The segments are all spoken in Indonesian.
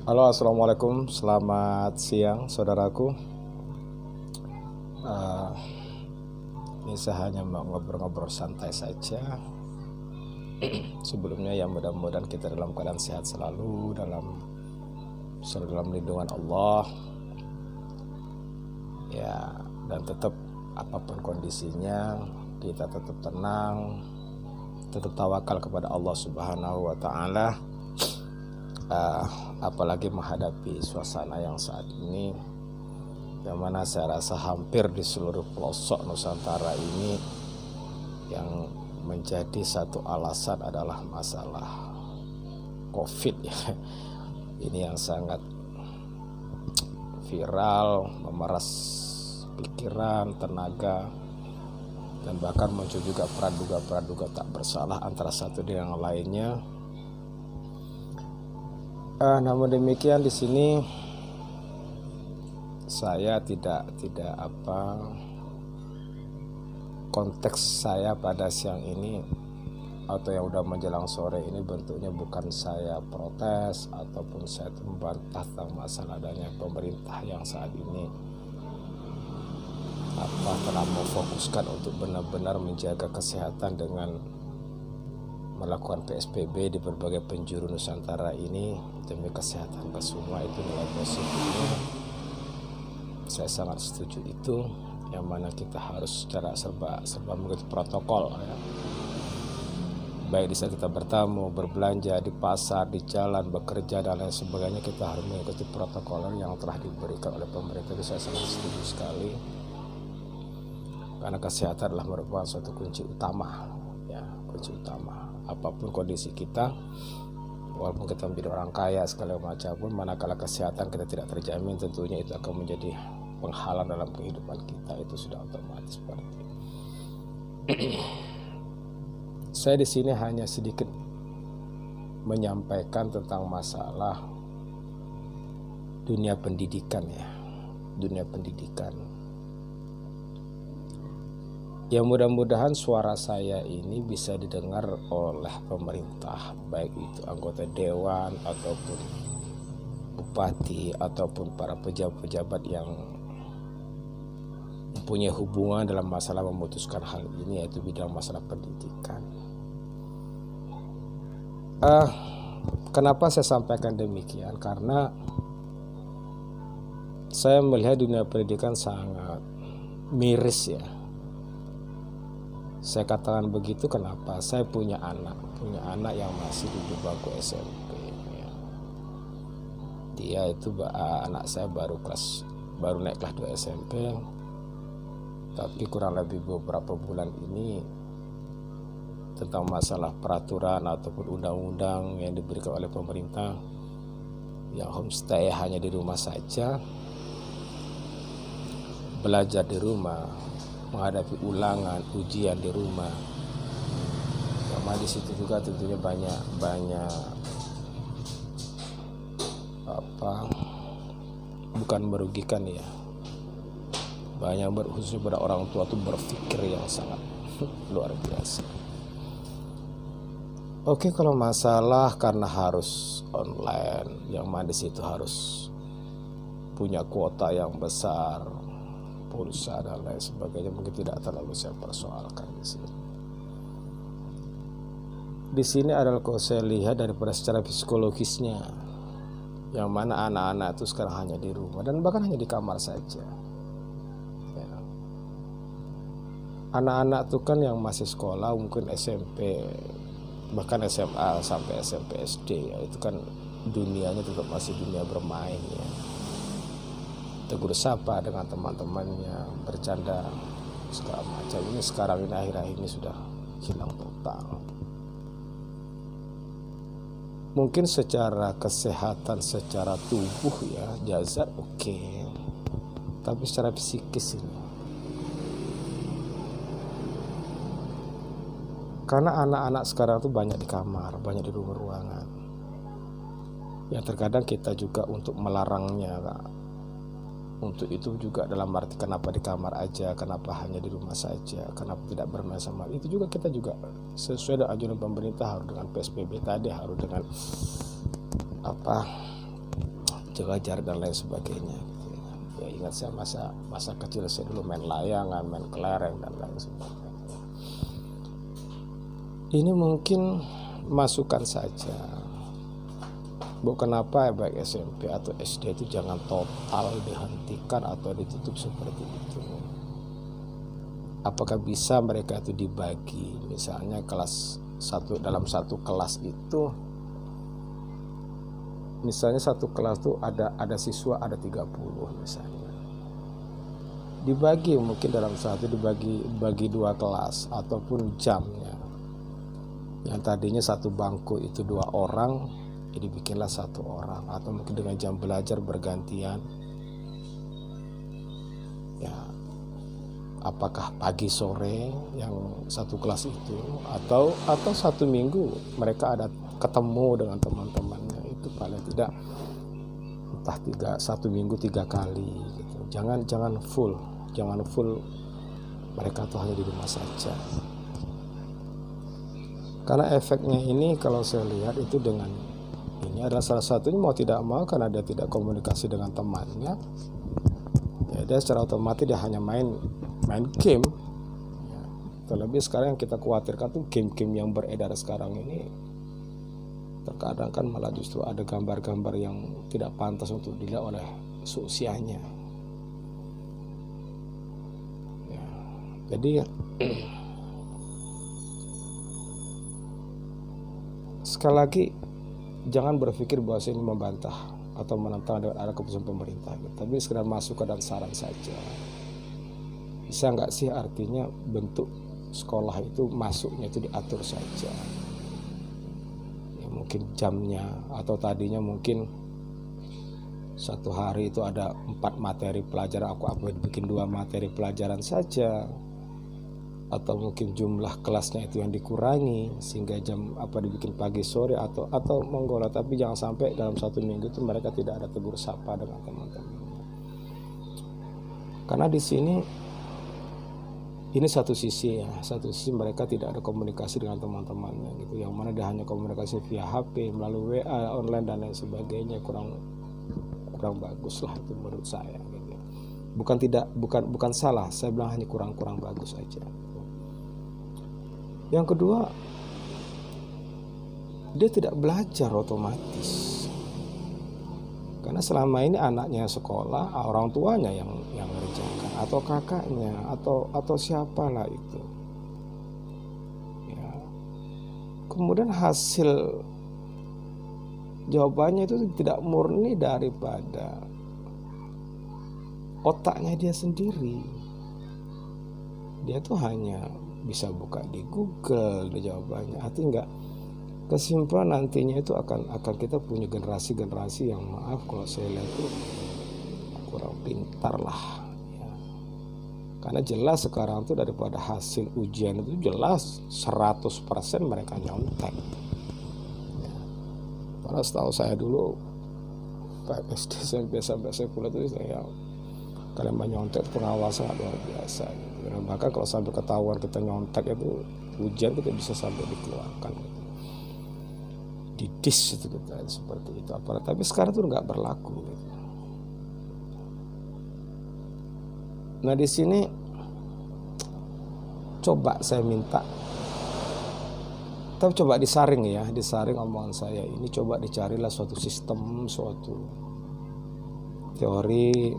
Halo, assalamualaikum. Selamat siang, saudaraku. Eh, ini saya hanya mau ngobrol-ngobrol santai saja. Sebelumnya, ya mudah-mudahan kita dalam keadaan sehat selalu, selalu dalam lindungan Allah. Ya, dan tetap apapun kondisinya, kita tetap tenang, tetap tawakal kepada Allah Subhanahu wa Ta'ala. Apalagi menghadapi suasana yang saat ini, yang mana saya rasa hampir di seluruh pelosok Nusantara ini yang menjadi satu alasan adalah masalah COVID ya. Ini yang sangat viral, memeras pikiran, tenaga, dan bahkan muncul juga praduga tak bersalah antara satu dengan yang lainnya. Namun demikian di sini saya tidak konteks saya pada siang ini atau yang udah menjelang sore ini bentuknya bukan saya protes ataupun saya membantah tentang masalah adanya pemerintah yang saat ini telah memfokuskan untuk benar-benar menjaga kesehatan dengan melakukan PSBB di berbagai penjuru Nusantara ini demi kesehatan semua. Itu nilai positifnya. Saya sangat setuju itu, yang mana kita harus secara serba mengikuti protokol ya. Baik di saat kita bertamu, berbelanja di pasar, di jalan, bekerja dan lain sebagainya, kita harus mengikuti protokol yang telah diberikan oleh pemerintah. Itu saya sangat setuju sekali, karena kesehatan adalah merupakan suatu kunci utama ya, kunci utama. Apapun kondisi kita, walaupun kita menjadi orang kaya segala macam pun, manakala kesehatan kita tidak terjamin, tentunya itu akan menjadi penghalang dalam kehidupan kita. Itu sudah otomatis seperti itu. Saya di sini hanya sedikit menyampaikan tentang masalah dunia pendidikan ya, dunia pendidikan. Ya, mudah-mudahan suara saya ini bisa didengar oleh pemerintah, baik itu anggota dewan ataupun bupati ataupun para pejabat-pejabat yang mempunyai hubungan dalam masalah memutuskan hal ini, yaitu bidang masalah pendidikan. Kenapa saya sampaikan demikian? Karena saya melihat dunia pendidikan sangat miris ya. Saya katakan begitu kenapa? Saya punya anak yang masih duduk bangku SMP ya. Dia itu anak saya baru naik kelas 2 SMP. Tapi kurang lebih beberapa bulan ini tentang masalah peraturan ataupun undang-undang yang diberikan oleh pemerintah, yang homestay hanya di rumah saja, belajar di rumah, menghadapi ulangan, ujian di rumah. Sama di situ juga tentunya banyak bukan merugikan ya. Banyak khususnya pada orang tua tuh berpikir yang sangat luar biasa. Oke, kalau masalah karena harus online, yang mana di situ harus punya kuota yang besar, pulsa dan lain sebagainya, mungkin tidak terlalu saya persoalkan di sini. Di sini adalah kalau saya lihat daripada secara psikologisnya, yang mana anak-anak itu sekarang hanya di rumah dan bahkan hanya di kamar saja. Ya. Anak-anak itu kan yang masih sekolah, mungkin SMP, bahkan SMA sampai SMP SD ya, itu kan dunianya tetap masih dunia bermain ya. Tegur sapa dengan teman-temannya, bercanda segala macam. Ini sekarang ini akhir-akhir ini sudah hilang total. Mungkin secara kesehatan, secara tubuh ya, jasad oke. Tapi secara psikis ini, karena anak-anak sekarang tuh banyak di kamar, banyak di rumah ruangan. Yang terkadang kita juga untuk melarangnya, untuk itu juga dalam arti kenapa di kamar aja, kenapa hanya di rumah saja, kenapa tidak bermain sama, itu juga kita juga sesuai dengan anjuran pemerintah, harus dengan PSBB tadi, harus dengan jaga jarak dan lain sebagainya gitu ya. Ya ingat saya masa kecil saya dulu main layangan, main kelereng dan lain sebagainya. Ini mungkin masukan saja. Bu, kenapa baik SMP atau SD itu jangan total dihentikan atau ditutup seperti itu? Apakah bisa mereka itu dibagi? Misalnya dalam satu kelas itu, misalnya satu kelas itu ada siswa ada 30 misalnya. Dibagi mungkin dalam satu dibagi 2 kelas ataupun jamnya. Yang tadinya satu bangku itu 2 orang, jadi bikinlah 1 orang, atau mungkin dengan jam belajar bergantian. Ya, apakah pagi sore yang satu kelas itu, atau 1 minggu mereka ada ketemu dengan teman-temannya, itu paling tidak entah 1 minggu 3 kali gitu. Jangan full mereka tuh hanya di rumah saja. Karena efeknya ini kalau saya lihat itu dengan ini adalah salah satunya mau tidak mau karena dia tidak komunikasi dengan temannya, ya dia secara otomatis dia hanya main game. Ya, terlebih sekarang yang kita khawatirkan tuh game-game yang beredar sekarang ini terkadang kan malah justru ada gambar-gambar yang tidak pantas untuk dilihat oleh seusianya. Ya, jadi sekali lagi jangan berpikir bahwa saya ini membantah atau menentang dengan arah keputusan pemerintah, tapi sekedar masukan dan saran saja. Bisa nggak sih artinya bentuk sekolah itu masuknya itu diatur saja, ya, mungkin jamnya, atau tadinya mungkin satu hari itu ada 4 materi pelajaran, aku bikin 2 materi pelajaran saja. Atau mungkin jumlah kelasnya itu yang dikurangi sehingga jam dibikin pagi sore atau monggo lah, tapi jangan sampai dalam 1 minggu itu mereka tidak ada tegur sapa dengan teman-teman. Karena di sini ini satu sisi mereka tidak ada komunikasi dengan teman-temannya gitu, yang mana dia hanya komunikasi via HP, melalui WA, online dan lain sebagainya, kurang bagus lah itu menurut saya gitu. Bukan salah, saya bilang hanya kurang bagus aja. Yang kedua, dia tidak belajar otomatis. Karena selama ini anaknya sekolah, orang tuanya yang mengerjakan, atau kakaknya, atau siapalah itu. Ya. Kemudian hasil jawabannya itu tidak murni daripada otaknya dia sendiri. Dia tuh hanya bisa buka di Google jawabannya, artinya enggak. Kesimpulan nantinya itu akan kita punya generasi yang maaf kalau saya lihat itu kurang pintar lah ya. Karena jelas sekarang tuh daripada hasil ujian itu jelas 100% mereka nyontek ya. Padahal setahu saya dulu Pak SD sampai saya kuliah itu saya kalian menyontek pengawasan luar biasa gitu. Dan bahkan kalau sampai ketahuan kita nyontek itu ujian kita bisa sampai dikeluarkan gitu. Didis itu kita seperti itu tapi sekarang itu nggak berlaku gitu. Nah di sini coba saya minta, tapi coba disaring omongan saya ini, coba dicarilah suatu sistem, suatu teori,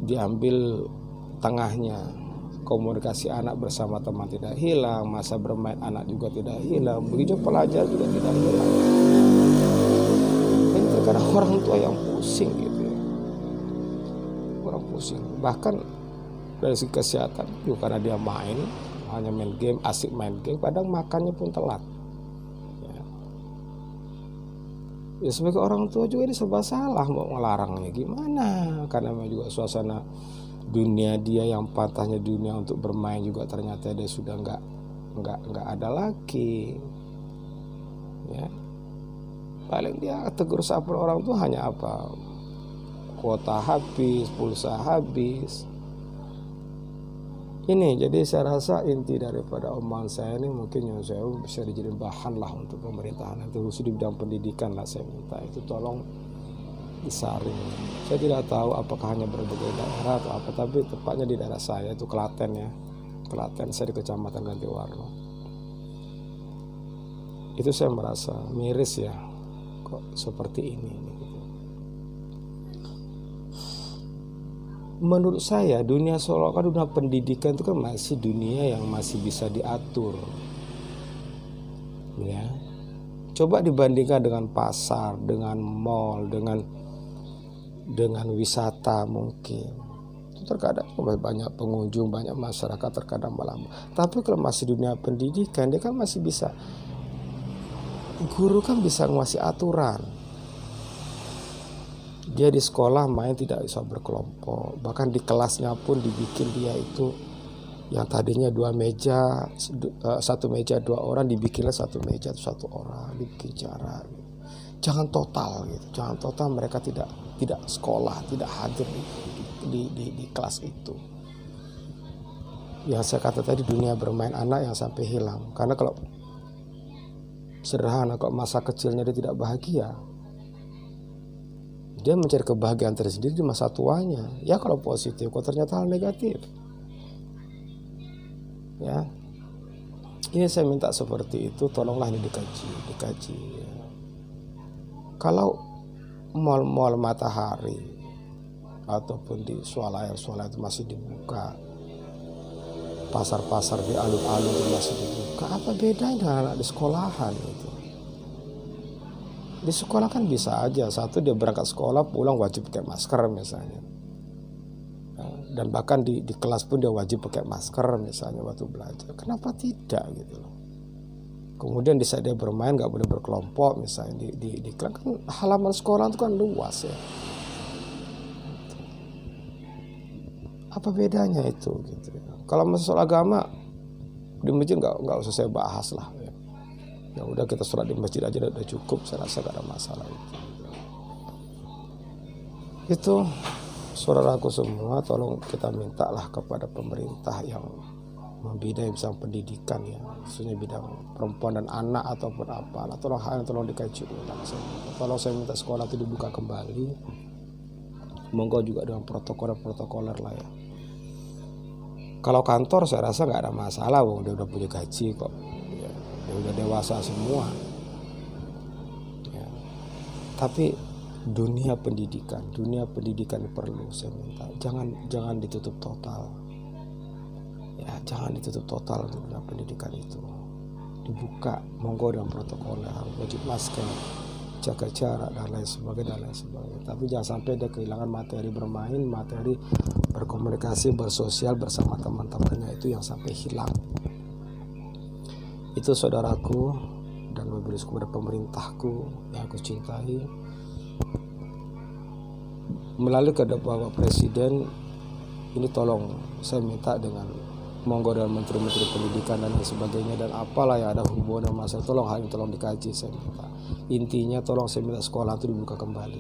diambil tengahnya, komunikasi anak bersama teman tidak hilang, masa bermain anak juga tidak hilang, begitu pelajar juga tidak hilang. Ini terkadang orang tua yang pusing gitu ya, orang pusing. Bahkan dari segi kesehatan juga karena dia hanya main game, asik main game, kadang makannya pun telat. Ya sebagai orang tua juga ini serba salah mau ngelarangnya gimana, karena memang juga suasana dunia dia yang pantasnya dunia untuk bermain juga ternyata dia sudah nggak ada lagi ya. Paling dia tegur sapa orang tuh hanya kuota habis, pulsa habis. Ini jadi saya rasa inti daripada omongan saya ini mungkin yang saya bisa dijadikan bahan lah untuk pemerintahan, itu khusus di bidang pendidikan lah. Saya minta itu tolong disaring. Saya tidak tahu apakah hanya berbagai daerah atau apa, tapi tepatnya di daerah saya itu Klaten ya. Klaten, saya di Kecamatan Gantiwarno. Itu saya merasa miris ya, kok seperti ini. Menurut saya dunia seolah-olah dunia pendidikan itu kan masih dunia yang masih bisa diatur. Ya. Coba dibandingkan dengan pasar, dengan mall, dengan wisata mungkin. Itu terkadang banyak pengunjung, banyak masyarakat terkadang malam. Tapi kalau masih dunia pendidikan, dia kan masih bisa, guru kan bisa ngasih aturan. Dia di sekolah main tidak bisa berkelompok. Bahkan di kelasnya pun dibikin dia itu yang tadinya 2 meja, 1 meja 2 orang, dibikinlah 1 meja 1 orang, dibikin jarak. Jangan total gitu. Jangan total mereka tidak sekolah, tidak hadir di kelas itu. Yang saya kata tadi, dunia bermain anak yang sampai hilang. Karena kalau sederhana, kok masa kecilnya dia tidak bahagia, dia mencari kebahagiaan tersendiri di masa tuanya. Ya kalau positif, kok ternyata hal negatif. Ya, ini saya minta seperti itu, tolonglah ini dikaji. Ya. Kalau mal-mal Matahari ataupun di swalayan itu masih dibuka, pasar-pasar di alun-alun itu masih dibuka, apa bedanya dengan anak di sekolahan itu? Di sekolah kan bisa aja, satu dia berangkat sekolah pulang wajib pakai masker misalnya, dan bahkan di kelas pun dia wajib pakai masker misalnya waktu belajar. Kenapa tidak gitu loh? Kemudian di saat dia bermain nggak boleh berkelompok misalnya di kelas, kan halaman sekolah itu kan luas ya. Apa bedanya itu gitu? Kalau masalah agama di masjid nggak usah saya bahas lah. Ya udah, kita sholat di masjid aja udah cukup, saya rasa gak ada masalah itu. Itu saudaraku semua, tolong kita mintalah kepada pemerintah yang membidangi bidang pendidikan ya, khususnya bidang perempuan dan anak ataupun apalah, tolong dikaji ulang. Tolong saya minta sekolah itu dibuka kembali. Monggo juga dengan protokoler lah ya. Kalau kantor saya rasa nggak ada masalah, dia udah punya gaji kok. Ya udah dewasa semua ya. Tapi dunia pendidikan perlu saya minta jangan ditutup total ya, jangan ditutup total dunia pendidikan itu, dibuka monggo dengan protokol, wajib masker, jaga jarak dan lain sebagainya. Tapi jangan sampai dia kehilangan materi bermain, materi berkomunikasi, bersosial bersama teman-temannya, itu yang sampai hilang. Itu saudaraku dan mobilisku kepada pemerintahku yang aku cintai, melalui kepada Bapak Presiden ini, tolong saya minta dengan monggo dan menteri-menteri pendidikan dan lain sebagainya dan apalah yang ada hubungan dengan masalah, tolong hal ini tolong dikaji. Saya minta, intinya tolong saya minta sekolah itu dibuka kembali,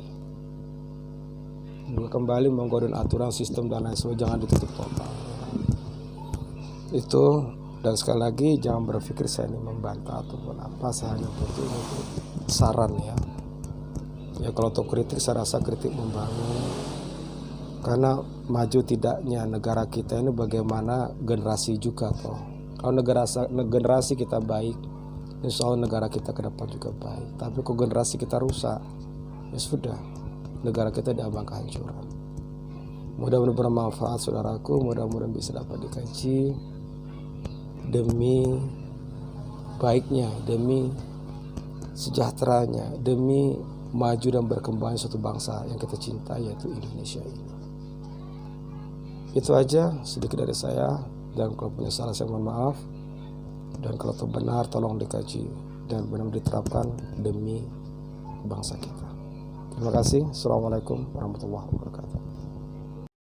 monggo dan aturan sistem dan lain sebagainya, jangan ditutup total. Itu. Dan sekali lagi jangan berpikir saya ini membantah ataupun apa, saya hanya butuh saran ya. Ya kalau untuk kritik, saya rasa kritik membangun. Karena maju tidaknya negara kita ini bagaimana generasi juga toh. Kalau generasi kita baik, insya Allah negara kita ke depan juga baik. Tapi kalau generasi kita rusak, ya sudah, negara kita diambang kehancuran. Mudah-mudahan bermanfaat saudaraku, mudah-mudahan bisa dapat dikaji demi baiknya, demi sejahteranya, demi maju dan berkembang suatu bangsa yang kita cintai, yaitu Indonesia ini. Itu aja sedikit dari saya, dan kalau punya salah saya mohon maaf, dan kalau itu benar tolong dikaji dan benar diterapkan demi bangsa kita. Terima kasih. Assalamualaikum warahmatullahi wabarakatuh.